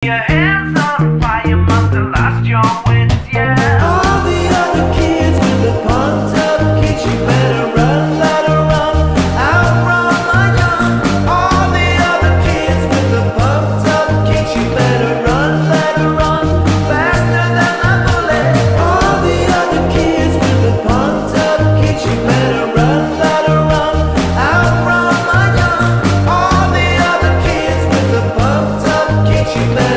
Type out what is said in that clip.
Your hands on fire, must have lost your wits, yeah. All the other kids with the pumped up kicks, you better run, let her run, outrun my young. All the other kids with the pumped up kicks, you better run, let her run, faster than a bullet. All the other kids with the pumped up kicks, you better run, let her run, outrun my young. All the other kids with the pumped up kicks, you better